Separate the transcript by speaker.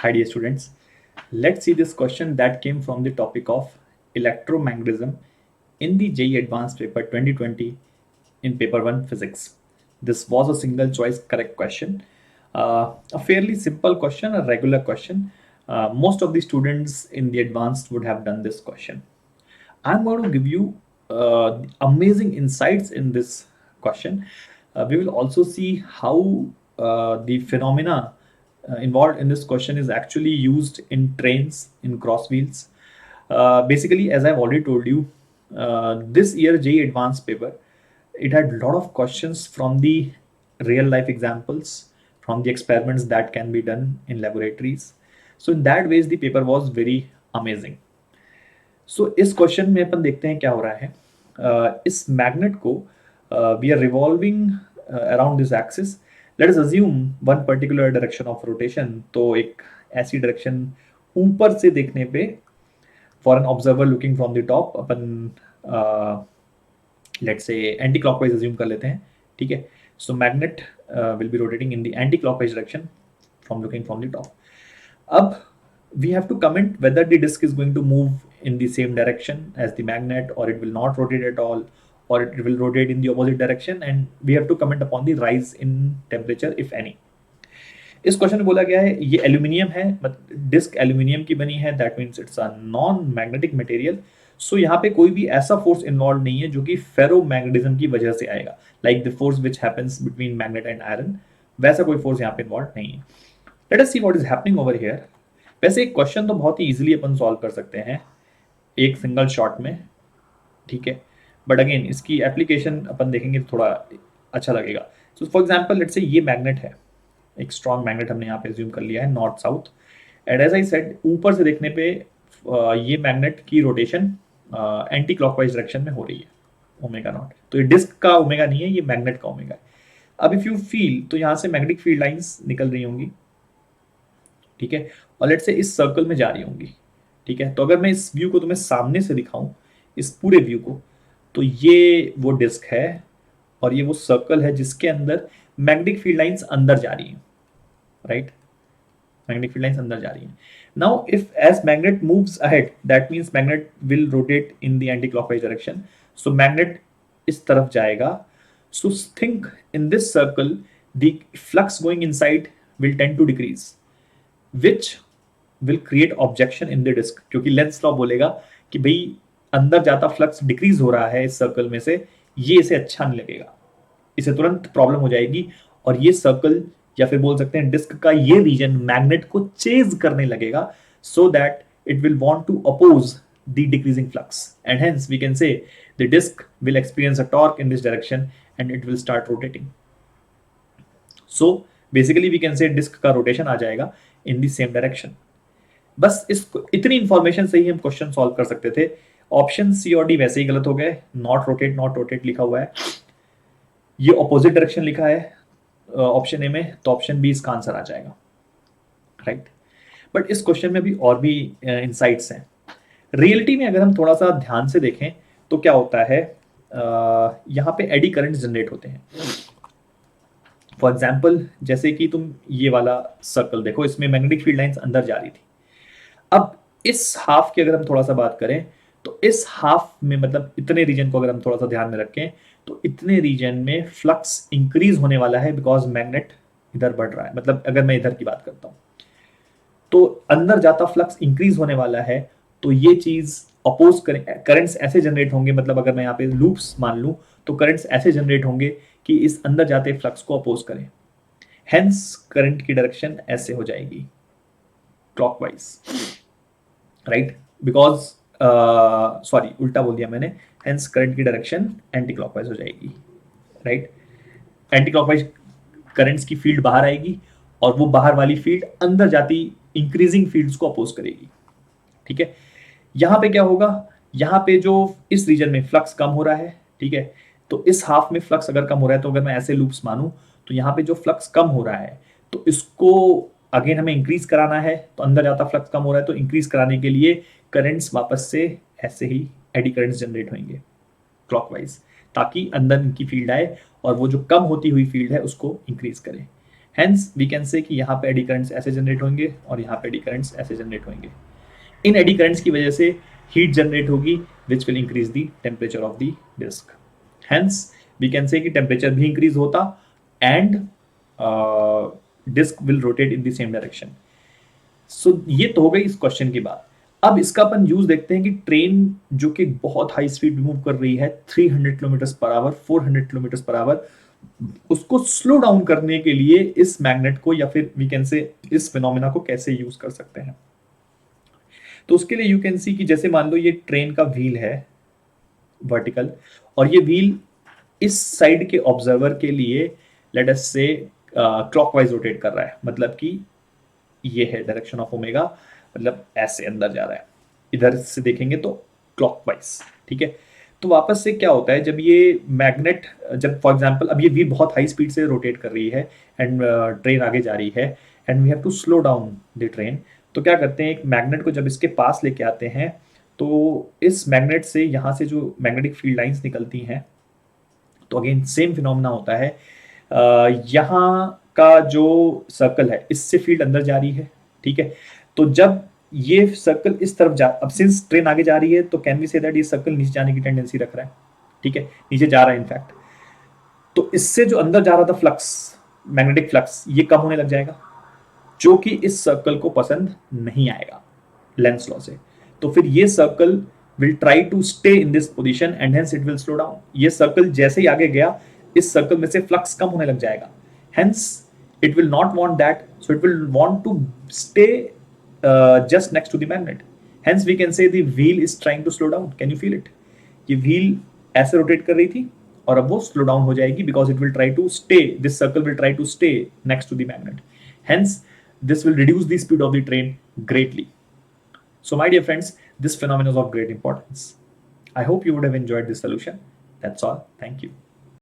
Speaker 1: Hi dear students, let's see this question that came from the topic of electromagnetism in the JEE Advanced Paper 2020 in Paper 1 Physics. This was a single choice correct question. A fairly simple question, a regular question. Most of the students in the advanced would have done this question. I'm going to give you amazing insights in this question. We will also see how the phenomena involved in this question is actually used in trains, in cross wheels. Basically, as I've already told you, this year JEE Advanced paper, it had a lot of questions from the real life examples, from the experiments that can be done in laboratories. So in that ways, the paper was very amazing. सो इस question में अपन देखते हैं क्या हो रहा है. इस magnet को we are revolving around this axis. Let us assume one particular direction of rotation. तो एक ऐसी डायरेक्शन ऊपर से देखने पे for an observer looking from the top अपन let say anticlockwise assume कर लेते हैं. ठीक है. So magnet will be rotating in the anti clockwise direction from looking from the top. अब we have to comment whether the disk is going to move in the same direction as the magnet, or it will not rotate at all, or it will rotate in the opposite direction, and we have to comment upon the rise in temperature if any. इस question में बोला गया है ये aluminium है, disc aluminium की बनी है, that means it's a non magnetic material. So यहाँ पे कोई भी ऐसा फोर्स इन्वॉल्व नहीं है जो कि फेरोमैग्नेटिज्म की वजह से आएगा, like the force which happens between magnet and iron. वैसा कोई फोर्स यहाँ पे इन्वॉल्व नहीं है. Let us see what is happening over here. वैसे एक क्वेश्चन तो बहुत ही इजीली अपन सॉल्व कर सकते हैं एक सिंगल शॉट में. ठीक है. बट अगेन इसकी एप्लीकेशन अपन देखेंगे तो थोड़ा अच्छा लगेगा. So for example let's say ये मैग्नेट है, एक स्ट्रॉन्ग मैग्नेट हमने यहाँ पे अज्यूम कर लिया है north south. And as I said ऊपर से देखने पे ये मैग्नेट की रोटेशन एंटी क्लॉकवाइज डायरेक्शन में हो रही है, ओमेगा नॉट. तो ये डिस्क का ओमेगा नहीं है, ये मैग्नेट का ओमेगा है. अब इफ यू फील तो यहाँ से मैग्नेटिक फील्ड लाइंस निकल रही होंगी. ठीक है. और लेट से इस सर्कल में जा रही होंगी. ठीक है. तो अगर मैं इस व्यू को तुम्हें सामने से दिखाऊं, इस पूरे व्यू को, तो ये वो डिस्क है और ये वो सर्कल है जिसके अंदर मैग्नेटिक फील्ड लाइंस अंदर जा रही हैं. राइट. मैग्नेटिक फील्ड लाइंस अंदर जा रही हैं. Now if a magnet moves ahead, that means magnet will rotate in the anti clockwise direction. So magnet इस तरफ जाएगा. So think in this circle the flux going inside will tend to decrease, which will create objection in the disk. क्योंकि Lenz law बोलेगा कि भाई अंदर जाता flux decrease हो रहा है इस सर्कल में से, ये इसे अच्छा नहीं लगेगा, इसे तुरंत प्रॉब्लम हो जाएगी. और ये सर्कल या फिर बोल सकते हैं डिस्क का ये रीजन मैग्नेट को चेज करने लगेगा, so that it will want to oppose the decreasing flux, and hence we can say the disk will experience a torque in this direction and it will start rotating. So basically we can say disk का rotation आ जाएगा in the same direction. बस इस इतनी information से ही हम question solve कर सकते थे. ऑप्शन सी और डी वैसे ही गलत हो गए. नॉट रोटेट लिखा हुआ है, ये ऑपोजिट डायरेक्शन लिखा है ऑप्शन ए में, तो ऑप्शन बी इसका आंसर आ जाएगा. राइट. बट इस क्वेश्चन में भी और भी इनसाइट्स हैं. रियलिटी में अगर हम थोड़ा सा ध्यान से देखें तो क्या होता है, यहाँ पे एडी करंट जनरेट होते हैं. फॉर एग्जाम्पल जैसे कि तुम ये वाला सर्कल देखो, इसमें मैग्नेटिक फील्ड लाइंस अंदर जा रही थी. अब इस हाफ की अगर हम थोड़ा सा बात करें तो इस हाफ में मतलब इतने रीजन को अगर हम थोड़ा सा ध्यान में रखें तो इतने रीजन में फ्लक्स इंक्रीज होने वाला है, बिकॉज मैग्नेट इधर बढ़ रहा है. मतलब अगर मैं इधर की बात करता हूं तो अंदर जाता फ्लक्स इंक्रीज होने वाला है. तो ये चीज अपोज करें, करंट्स ऐसे जनरेट होंगे, मतलब अगर मैं यहाँ पे लूप्स मान लूं तो करंट्स ऐसे जनरेट होंगे कि इस अंदर जाते फ्लक्स को अपोज करें. हेंस करंट की डायरेक्शन ऐसे हो जाएगी, क्लॉकवाइज. राइट. बिकॉज सॉरी उल्टा बोल दिया मैंने. हेंस करंट की डायरेक्शन एंटी क्लॉकवाइज हो जाएगी. राइट. एंटी क्लॉकवाइज करंट्स की फील्ड बाहर आएगी और वो बाहर वाली फील्ड अंदर जाती इंक्रीजिंग फील्ड्स को अपोज करेगी. ठीक है. यहां पे क्या होगा, यहां पे जो इस रीजन में फ्लक्स कम हो रहा है. ठीक है. तो इस हाफ में फ्लक्स अगर कम हो रहा है, तो अगर मैं ऐसे लूप्स मानूं तो यहाँ पे जो फ्लक्स कम हो रहा है तो इसको अगेन हमें इंक्रीज कराना है. तो अंदर जाता फ्लक्स कम हो रहा है, तो इंक्रीज कराने के लिए करंट्स वापस से ऐसे ही एडी करंट्स जनरेट होंगे क्लॉकवाइज, ताकि अंदर इनकी फील्ड आए और वो जो कम होती हुई फील्ड है उसको इंक्रीज करें. Hence we can say कि यहाँ पे एडी करंट्स ऐसे जनरेट होंगे और यहाँ पे एडी करंट्स ऐसे जनरेट होंगे. इन एडी करंट्स की वजह से हीट जनरेट होगी which will increase the temperature of the disc. Hence we can say कि टेम्परेचर भी इंक्रीज होता and disc will rotate in the same direction. So ये तो हो गई इस क्वेश्चन की बात. अब इसका अपन यूज देखते हैं कि ट्रेन जो कि बहुत हाई स्पीड मूव कर रही है 300 kilometre per hour 400 kilometre per hour, उसको स्लो डाउन करने के लिए इस मैग्नेट को या फिर वी कैन से इस फिनोमेना को कैसे यूज कर सकते हैं. तो उसके लिए यू कैन सी कि जैसे मान लो ये ट्रेन का व्हील है वर्टिकल और ये व्हील इस साइड के ऑब्जर्वर के लिए लेट अस से क्लॉकवाइज रोटेट कर रहा है. मतलब कि ये है डायरेक्शन ऑफ ओमेगा, मतलब ऐसे अंदर जा रहा है. इधर से देखेंगे तो क्लॉकवाइज. ठीक है. तो वापस से क्या होता है जब ये मैग्नेट, जब फॉर एग्जांपल अब ये व्हील बहुत हाई स्पीड से रोटेट कर रही है एंड ट्रेन आगे जा रही है and we have to slow down the train. तो क्या करते हैं, एक मैग्नेट को जब इसके पास लेके आते हैं तो इस मैग्नेट से यहाँ से जो मैग्नेटिक फील्ड लाइंस निकलती हैं, तो अगेन सेम फिनोमेना होता है. यहाँ का जो सर्कल है इससे फील्ड अंदर जा रही है. ठीक है. तो जब ये सर्कल इस तरफ जा, अब सिंस ट्रेन आगे जा रही है तो कैन वी से दैट ये सर्कल नीचे जाने की टेंडेंसी रख रहा है. ठीक है, नीचे जा रहा है इनफैक्ट. तो इससे जो अंदर जा रहा था फ्लक्स, मैग्नेटिक फ्लक्स, ये कम होने लग जाएगा जो कि इस सर्कल को पसंद नहीं आएगा लेंस लॉ से. तो फिर ये circle will try to stay in this position and hence it will slow down. ये सर्कल जैसे ही आगे गया इस सर्कल में से फ्लक्स कम होने लग जाएगा. Hence it will not want that, so it will want to stay just next to the magnet. Hence we can say the wheel is trying to slow down. Can you feel it? ये wheel ऐसे rotate कर रही थी और अब वो slow down हो जाएगी because it will try to stay, this circle will try to stay next to the magnet. Hence this will reduce the speed of the train greatly. So my dear friends, this phenomenon is of great importance. I hope you would have enjoyed this solution. That's all. Thank you.